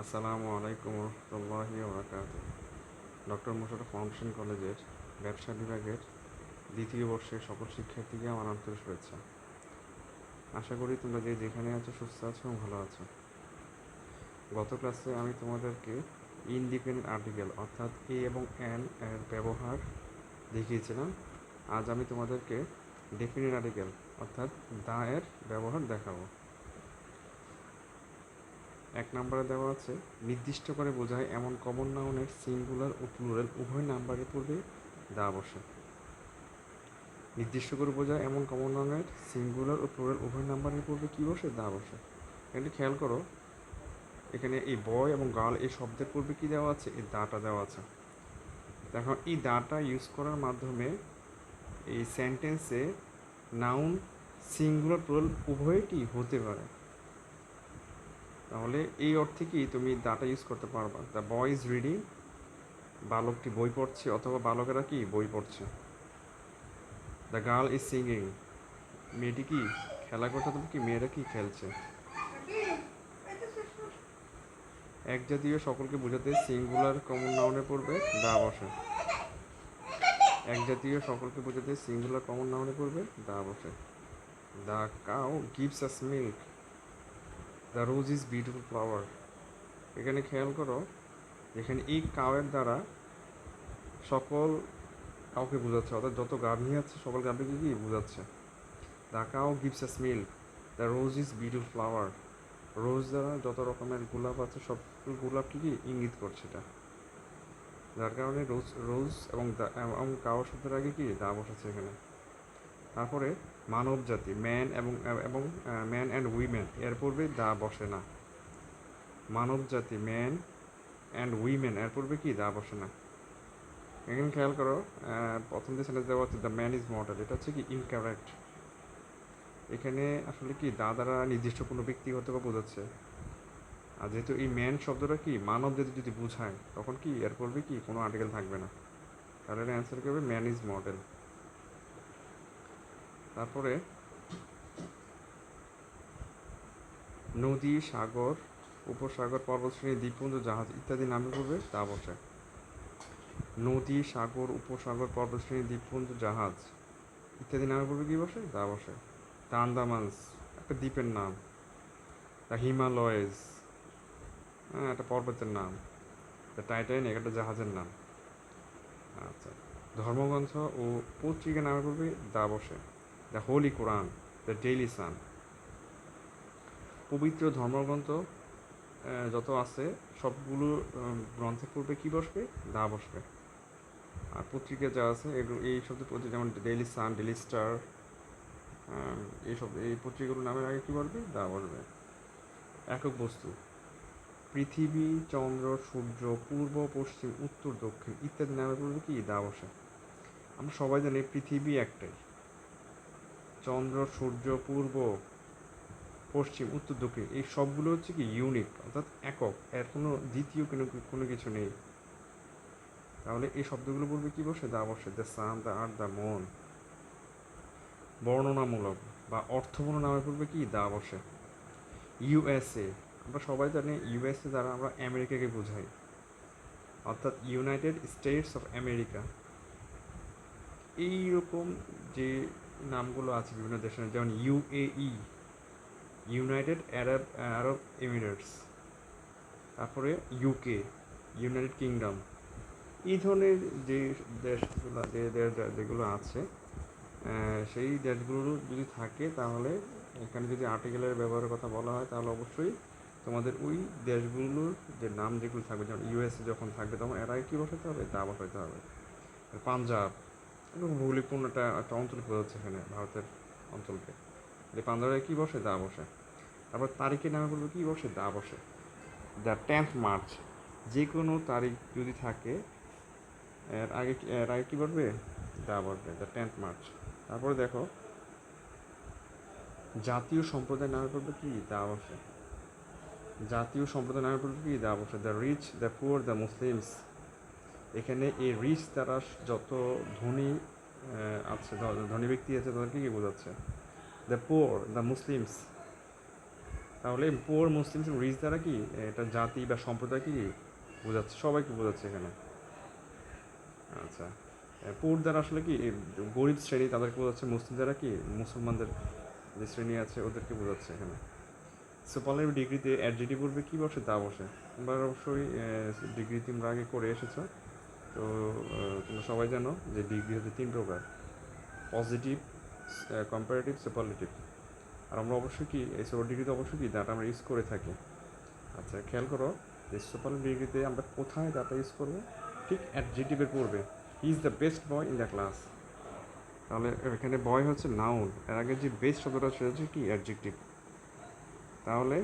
আসসালামু আলাইকুম রহমতুল্লাহি ওবরাকাতুহু। ডক্টর মোশাররফ ফাউন্ডেশন কলেজের ব্যবসা বিভাগের দ্বিতীয় বর্ষের সকল শিক্ষার্থীকে আমার আন্তরিক শুভেচ্ছা। আশা করি তোমরা যে যেখানে আছো সুস্থ আছো এবং ভালো আছো। গত ক্লাসে আমি তোমাদেরকে ইনডিপেন্ডেন্ট আর্টিকেল অর্থাৎ এ এবং এন এর ব্যবহার দেখিয়েছিলাম। আজ আমি তোমাদেরকে ডেফিনিট আর্টিকেল অর্থাৎ দা এর ব্যবহার দেখাবো। 1 নম্বরে দেওয়া আছে, নির্দিষ্ট করে বোঝায় এমন কমন নাউনের সিঙ্গুলার ও প্লুরাল উভয় নাম্বারের পূর্বে দা বসে। নির্দিষ্ট করে বোঝায় এমন কমন নাউনের সিঙ্গুলার ও প্লুরাল উভয় নাম্বারের পূর্বে কী বসে? দা বসে। এখানে খেয়াল করো, এখানে এই বয় এবং গার্ল এই শব্দের পূর্বে কী দেওয়া আছে? এই দাটা দেওয়া আছে। দেখো, এই দাটা ইউজ করার মাধ্যমে এই সেন্টেন্সে নাউন সিঙ্গুলার প্লুরাল উভয়ই কি হতে পারে। তাহলে এই অর্থে কি তুমি দাটা ইউজ করতে পারবা। দ্য বয় ইজ রিডিং, বালকটি বই পড়ছে অথবা বালকেরা কি বই পড়ছে। দ্য গার্ল ইজ সিঙ্গিং, মেয়েটি কি খেলা করছে অথবা কি মেয়েরা কি খেলছে। এক জাতীয় সকলকে বোঝাতে সিঙ্গুলার কমন নাউনে পড়বে দা বসে। এক জাতীয় সকলকে বোঝাতে সিঙ্গুলার কমন নাউনে পড়বে দা বসে। The cow gives us milk, the rose is beautiful flower. এখানে খেয়াল করো, এখানে এই কাউয়ের দ্বারা সকল কাউকে বোঝাচ্ছে, অর্থাৎ যত গাভী আছে সকল গাভীকে কি বোঝাচ্ছে। The cow gives us milk, the rose is beautiful flower. Rose দ্বারা যত রকমের গোলাপ আছে সব গোলাপকে কি ইঙ্গিত করছে এটা, যার কারণে রোজ রোজ এবং কাউ শব্দের আগে কি দা বসেছে এখানে। তারপরে মানব জাতি, ম্যান এবং ম্যান অ্যান্ড উইমেন এর পূর্বে দা বসে না। মানব জাতি, ম্যান অ্যান্ড উইমেন এর পূর্বে কি দা বসে না। এখানে খেয়াল করো, প্রথম যে সেন্টেন্স দেওয়া হচ্ছে দ্য ম্যান ইজ মর্টাল, এটা হচ্ছে কি ইনকারেক্ট। এখানে আসলে কি দা দ্বারা নির্দিষ্ট কোনো ব্যক্তিগত বা বোঝাচ্ছে। আর যেহেতু এই ম্যান শব্দটা কি মানব জাতি যদি বোঝায়, তখন কি এর পূর্বে কি কোনো আর্টিকেল থাকবে না। তাহলে এটা অ্যান্সার করবে ম্যান ইজ মর্টাল। তারপরে নদী, সাগর, উপসাগর, পর্বতশ্রেণী, দ্বীপপুঞ্জ, জাহাজ ইত্যাদি নামে পূর্বে দা বসে। নদী, সাগর, উপসাগর, পর্বতশ্রেণী, দ্বীপপুঞ্জ, জাহাজ ইত্যাদি নামের পূর্বে কী বসে? দা বসে। দ্য আন্দামানস একটা দ্বীপের নাম। দ্য হিমালয়েস একটা পর্বতের নাম। দ্য টাইটানিক একটা জাহাজের নাম। আচ্ছা, ধর্মগ্রন্থ ও পত্রিকা নামের পূর্বে দা বসে। The holy Quran, the Daily Sun. পবিত্র ধর্মগ্রন্থ যত আছে সবগুলো গ্রন্থের পূর্বে কী বসবে? দা বসবে। আর পত্রিকা যা আছে এগুলো এই শব্দের পত্রিকা, যেমন ডেইলি সান, ডেইলি স্টার, এই পত্রিকাগুলোর নামের আগে কী বলবে? দা বলবে। একক বস্তু, পৃথিবী, চন্দ্র, সূর্য, পূর্ব, পশ্চিম, উত্তর, দক্ষিণ ইত্যাদি নামের পূর্বে কি দা বসে। আমরা সবাই জানি পৃথিবী একটাই, চন্দ্র, সূর্য, পূর্ব, পশ্চিম, উত্তর, দক্ষিণ এই সবগুলো হচ্ছে কি ইউনিক, অর্থাৎ একক, এর কোনো দ্বিতীয় কোনো কিছু নেই। তাহলে এই শব্দগুলো বলবে কী বসে? দা বসে। The sun, the earth, the moon. বর্ণনামূলক বা অর্থপূর্ণ নামের পূর্বে কি দা বসে। ইউএসএ, আমরা সবাই জানি ইউএসএ দ্বারা আমরা আমেরিকাকে বোঝাই, অর্থাৎ ইউনাইটেড স্টেটস অফ আমেরিকা। এইরকম যে নামগুলো আছে বিভিন্ন দেশের, যেমন ইউএই, ইউনাইটেড আরব এমিরেটস। তারপরে ইউকে, ইউনাইটেড কিংডম। এই ধরনের যে দেশগুলো যেগুলো আছে, সেই দেশগুলো যদি থাকে তাহলে এখানে যদি আর্টিকেলের ব্যবহারের কথা বলা হয় তাহলে অবশ্যই তোমাদের ওই দেশগুলোর যে নাম যেগুলো থাকবে, যেমন ইউএসএ যখন থাকবে তখন এরাই কী বসাতে হবে? দা বসাতে হবে। পাঞ্জাব এরকম ভৌগোলিকপূর্ণ একটা অঞ্চলকে বোঝাচ্ছে এখানে, ভারতের অঞ্চলকে। যে পাঞ্জাবে কী বসে? দা বসে। তারপর তারিখের নামে বলবে কী বসে? দা বসে। দ্য 10th মার্চ, যে কোনো তারিখ যদি থাকে এর আগে কী বলবে? দা বলবে, দ্য 10th মার্চ। তারপরে দেখো, জাতীয় সম্প্রদায়ের নামে পড়বে কি? দা বসে। জাতীয় সম্প্রদায়ের নামে পড়বে কি? দা বসে। The rich, the poor, the Muslims. এখানে এই রিচ দ্বারা যত ধনী আছে, ধনী ব্যক্তি আছে তাদেরকে কি বোঝাচ্ছে? The poor, the Muslims. তাহলে পোর মুসলিমস রিচ দ্বারা কি এটা জাতি বা সম্প্রদায় কি বোঝাচ্ছে, সবাইকে বোঝাচ্ছে এখানে। আচ্ছা, পোর দ্বারা আসলে কি গরিব শ্রেণী তাদেরকে বোঝাচ্ছে, মুসলিম দ্বারা কি মুসলমানদের যে শ্রেণী আছে ওদেরকে বোঝাচ্ছে এখানে। সুপারলেটিভ ডিগ্রিতে অ্যাডজেক্টিভ পূর্বে কী বসে, দা বসে। তোমরা অবশ্যই ডিগ্রি তোমরা আগে করে এসেছো, তো তোমরা সবাই জানো যে ডিগ্রি হচ্ছে 3 প্রকার: পজিটিভ, কম্পারেটিভ, সুপারলেটিভ। আর আমরা অবশ্যই কি এই সুপার ডিগ্রিতে অবশ্যই কি দাটা আমরা ইউজ করে থাকি। আচ্ছা, খেয়াল করো যে সুপারলেটিভ ডিগ্রিতে আমরা কোথায় দাটা ইউজ করবো, ঠিক অ্যাডজেক্টিভের পূর্বে। He is the best boy in the class. তাহলে এখানে বয় হচ্ছে নাউন, এর আগে যে বেস্ট শব্দটা সেটা হচ্ছে কি অ্যাডজেক্টিভ। তাহলে